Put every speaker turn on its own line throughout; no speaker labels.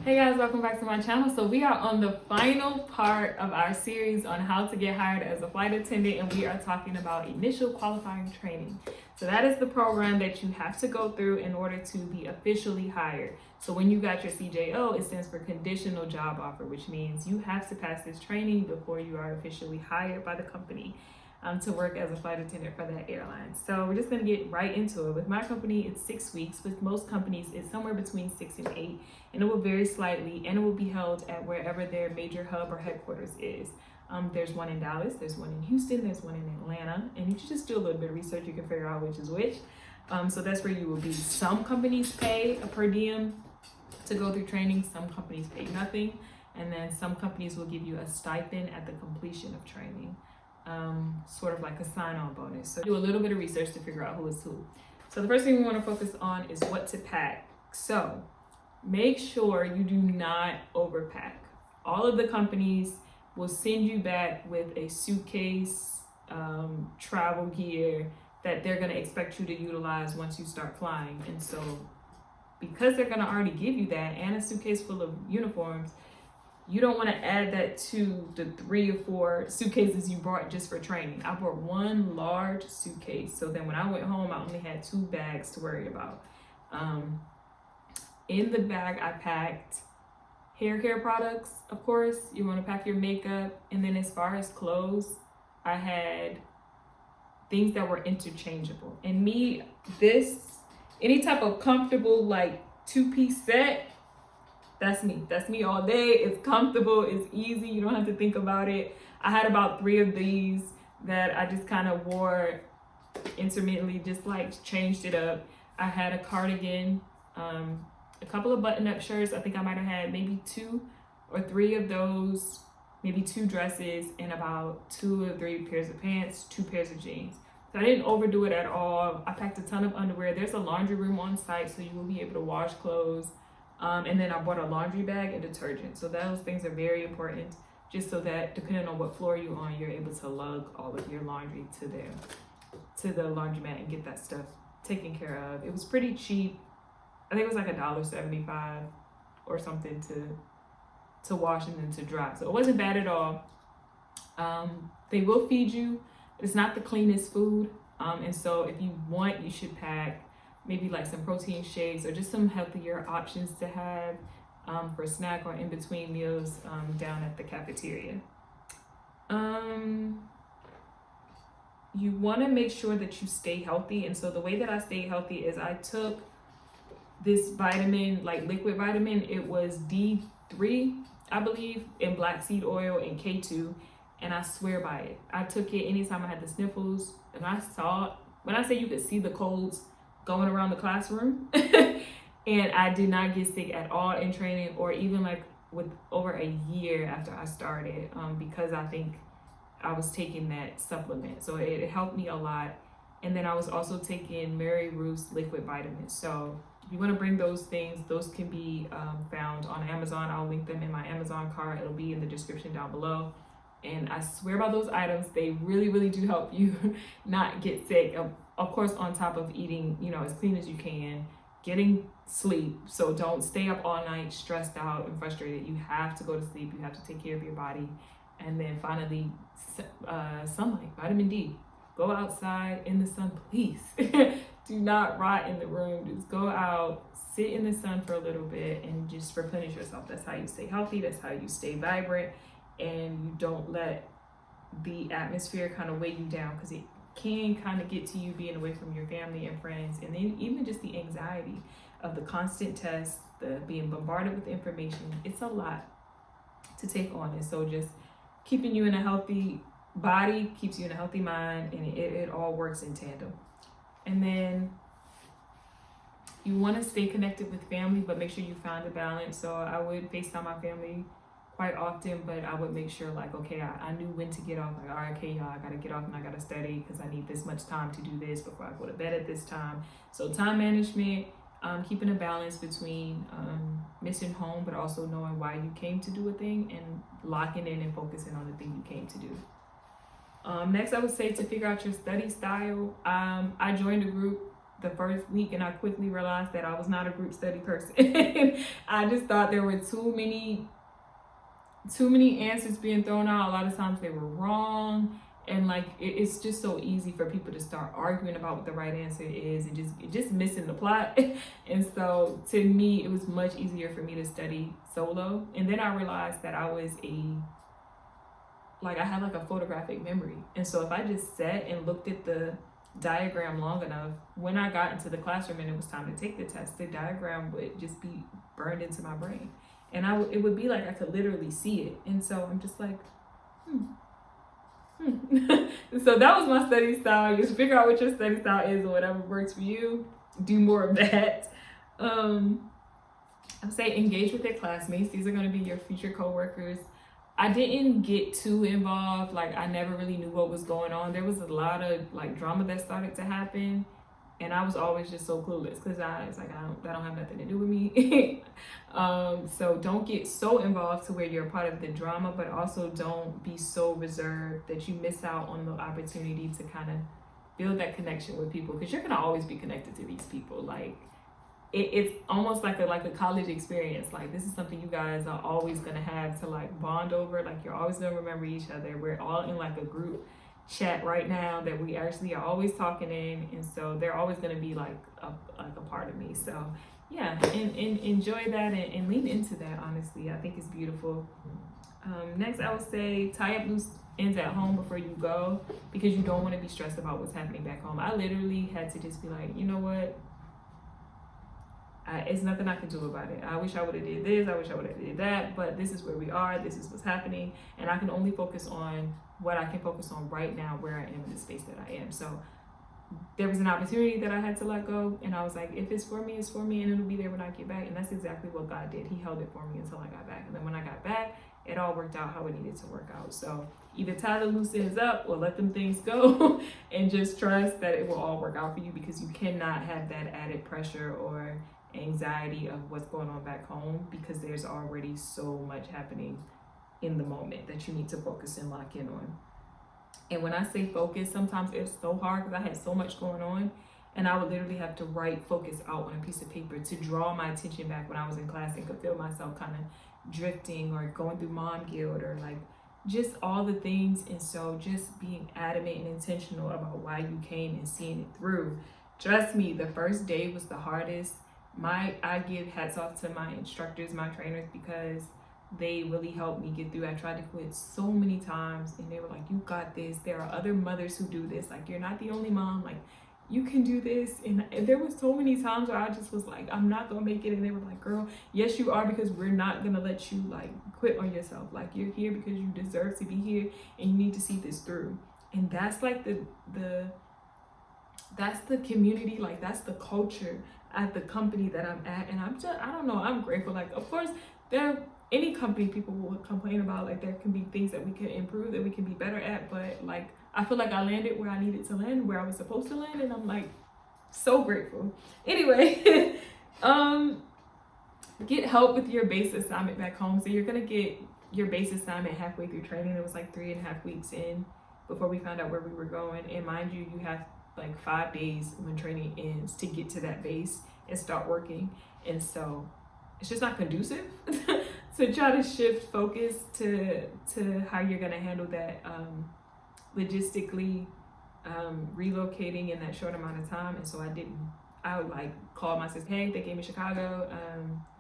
Hey guys, welcome back to my channel. So we are on the final part of our series on how to get hired as a flight attendant, and we are talking about initial qualifying training. So that is the program that you have to go through in order to be officially hired. So when you got your CJO, it stands for conditional job offer, which means you have to pass this training before you are officially hired by the company to work as a flight attendant for that airline. So we're just gonna get right into it. With my company, it's 6 weeks. With most companies, it's somewhere between 6 and 8, and it will vary slightly, and it will be held at wherever their major hub or headquarters is. There's one in Dallas, there's one in Houston, there's one in Atlanta, and if you just do a little bit of research, you can figure out which is which. So that's where you will be. Some companies pay a per diem to go through training, some companies pay nothing, and then some companies will give you a stipend at the completion of training. Sort of like a sign-on bonus. So do a little bit of research to figure out who is who. So the first thing we want to focus on is what to pack. So make sure you do not overpack. All of the companies will send you back with a suitcase, travel gear that they're going to expect you to utilize once you start flying. And so because they're going to already give you that and a suitcase full of uniforms, you don't want to add that to the 3 or 4 suitcases you brought just for training. I brought one large suitcase, so then when I went home, I only had 2 bags to worry about. In the bag, I packed hair care products, of course. You want to pack your makeup, and then as far as clothes, I had things that were interchangeable. And any type of comfortable like 2-piece set, that's me all day. It's comfortable, it's easy, you don't have to think about it. I had about 3 of these that I just kind of wore intermittently, just like changed it up. I had a cardigan, a couple of button-up shirts. I think I might have had maybe 2 or 3 of those, maybe 2 dresses, and about 2 or 3 pairs of pants, 2 pairs of jeans. So I didn't overdo it at all. I packed a ton of underwear. There's a laundry room on site, so you will be able to wash clothes. And then I bought a laundry bag and detergent. So those things are very important, just so that depending on what floor you're on, you're able to lug all of your laundry to the laundromat and get that stuff taken care of. It was pretty cheap. I think it was like $1.75 or something to wash and then to dry. So it wasn't bad at all. They will feed you. It's not the cleanest food. And so if you want, you should pack maybe like some protein shakes or just some healthier options to have for a snack or in between meals down at the cafeteria. You want to make sure that you stay healthy. And so the way that I stay healthy is I took this vitamin, like liquid vitamin. It was D3, I believe, in black seed oil and K2. And I swear by it. I took it anytime I had the sniffles. And when I say you could see the colds going around the classroom, and I did not get sick at all in training, or even like with over a year after I started, because I think I was taking that supplement. So it helped me a lot. And then I was also taking Mary Ruth's liquid vitamins. So if you want to bring those things, those can be found on Amazon. I'll link them in my Amazon cart. It'll be in the description down below. And I swear by those items, they really, really do help you not get sick. Of course, on top of eating, as clean as you can, getting sleep. So don't stay up all night stressed out and frustrated. You have to go to sleep. You have to take care of your body. And then finally, sunlight, vitamin D. Go outside in the sun, please. Do not rot in the room. Just go out, sit in the sun for a little bit, and just replenish yourself. That's how you stay healthy. That's how you stay vibrant. And you don't let the atmosphere kind of weigh you down, because it can kind of get to you being away from your family and friends, and then even just the anxiety of the constant tests, the being bombarded with information. It's a lot to take on. And so just keeping you in a healthy body keeps you in a healthy mind, and it all works in tandem. And then you want to stay connected with family, but make sure you find a balance. So I would FaceTime my family quite often, but I would make sure, like, okay, I knew when to get off. Like, all right, okay, y'all, I gotta get off and I gotta study because I need this much time to do this before I go to bed at this time. So time management, keeping a balance between missing home, but also knowing why you came to do a thing, and locking in and focusing on the thing you came to do. Next, I would say to figure out your study style. I joined a group the first week, and I quickly realized that I was not a group study person. I just thought there were too many answers being thrown out. A lot of times they were wrong, and like it's just so easy for people to start arguing about what the right answer is and just missing the plot. And so to me, it was much easier for me to study solo. And then I realized that I had like a photographic memory, and so if I just sat and looked at the diagram long enough, when I got into the classroom and it was time to take the test, the diagram would just be burned into my brain, and it would be like I could literally see it. And so I'm just like, So that was my study style. You just figure out what your study style is, or whatever works for you. Do more of that. I would say engage with your classmates. These are going to be your future coworkers. I didn't get too involved. Like, I never really knew what was going on. There was a lot of like drama that started to happen, and I was always just so clueless because I was like, that don't have nothing to do with me. So don't get so involved to where you're a part of the drama, but also don't be so reserved that you miss out on the opportunity to kind of build that connection with people, because you're gonna always be connected to these people. Like, it's almost like a college experience. Like, this is something you guys are always gonna have to like bond over. Like, you're always gonna remember each other. We're all in like a group chat right now that we actually are always talking in, and so they're always gonna be like a part of me. So yeah, and enjoy that and lean into that. Honestly, I think it's beautiful. Next, I would say tie up loose ends at home before you go, because you don't want to be stressed about what's happening back home. I literally had to just be like, you know what? It's nothing I can do about it. I wish I would have did this. I wish I would have did that. But this is where we are. This is what's happening. And I can only focus on what I can focus on right now, where I am in the space that I am. So there was an opportunity that I had to let go. And I was like, if it's for me, it's for me. And it'll be there when I get back. And that's exactly what God did. He held it for me until I got back. And then when I got back, it all worked out how it needed to work out. So either tie the loose ends up or let them things go and just trust that it will all work out for you, because you cannot have that added pressure or anxiety of what's going on back home, because there's already so much happening in the moment that you need to focus and lock in on. And when I say focus, sometimes it's so hard because I had so much going on, and I would literally have to write focus out on a piece of paper to draw my attention back when I was in class, and could feel myself kind of drifting or going through mom guilt or like just all the things. And so just being adamant and intentional about why you came and seeing it through. Trust me, the first day was the hardest. I give hats off to my instructors, my trainers, because they really helped me get through. I tried to quit so many times, and they were like, you got this. There are other mothers who do this. Like, you're not the only mom. Like, you can do this. And there was so many times where I just was like, I'm not gonna make it. And they were like, girl, yes you are, because we're not gonna let you like quit on yourself. Like, you're here because you deserve to be here, and you need to see this through. And that's like that's the community, like that's the culture at the company that I'm at. And I don't know, I'm grateful. Like, of course, any company people will complain about, like, there can be things that we can improve, that we can be better at, but like, I feel like I landed where I needed to land, where I was supposed to land, and I'm like so grateful. Anyway, get help with your base assignment back home. So you're gonna get your base assignment halfway through training. It was like 3.5 weeks in before we found out where we were going. And mind you, you have like 5 days when training ends to get to that base and start working. And so it's just not conducive to try to shift focus to how you're gonna handle that logistically, relocating in that short amount of time. And so I would like call my sister, hey, they gave me Chicago.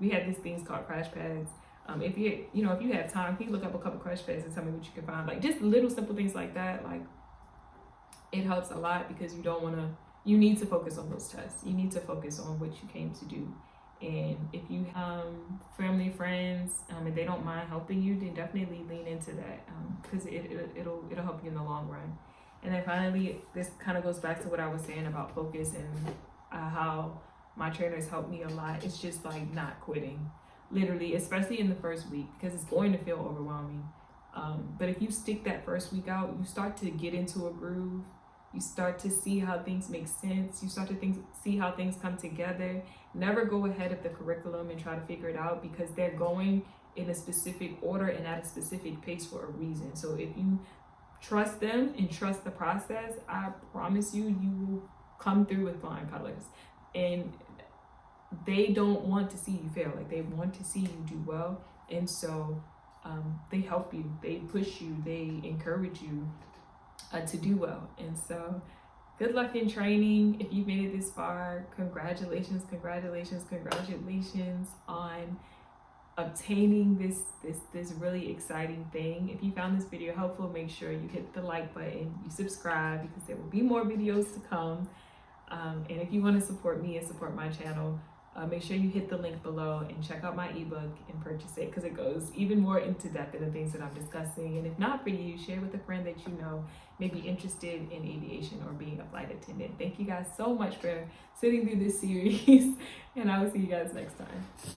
We had these things called crash pads. If you have time, can you look up a couple crash pads and tell me what you can find? Like, just little simple things like that. Like, it helps a lot, because you need to focus on those tests. You need to focus on what you came to do. And if you have family, friends, and they don't mind helping you, then definitely lean into that, because it'll help you in the long run. And then finally, this kind of goes back to what I was saying about focus and how my trainers helped me a lot. It's just like not quitting, literally, especially in the first week, because it's going to feel overwhelming. But if you stick that first week out, you start to get into a groove. You start to see how things make sense. You start to see how things come together. Never go ahead of the curriculum and try to figure it out, because they're going in a specific order and at a specific pace for a reason. So if you trust them and trust the process, I promise you, you will come through with flying colors, and they don't want to see you fail. Like, they want to see you do well, and so they help you, they push you, they encourage you to do well. And so good luck in training. If you've made it this far, congratulations on obtaining this really exciting thing. If you found this video helpful, make sure you hit the like button, you subscribe, because there will be more videos to come. And if you want to support me and support my channel, make sure you hit the link below and check out my ebook and purchase it, because it goes even more into depth in the things that I'm discussing. And if not for you, share with a friend that you know may be interested in aviation or being a flight attendant. Thank you guys so much for sitting through this series, and I will see you guys next time.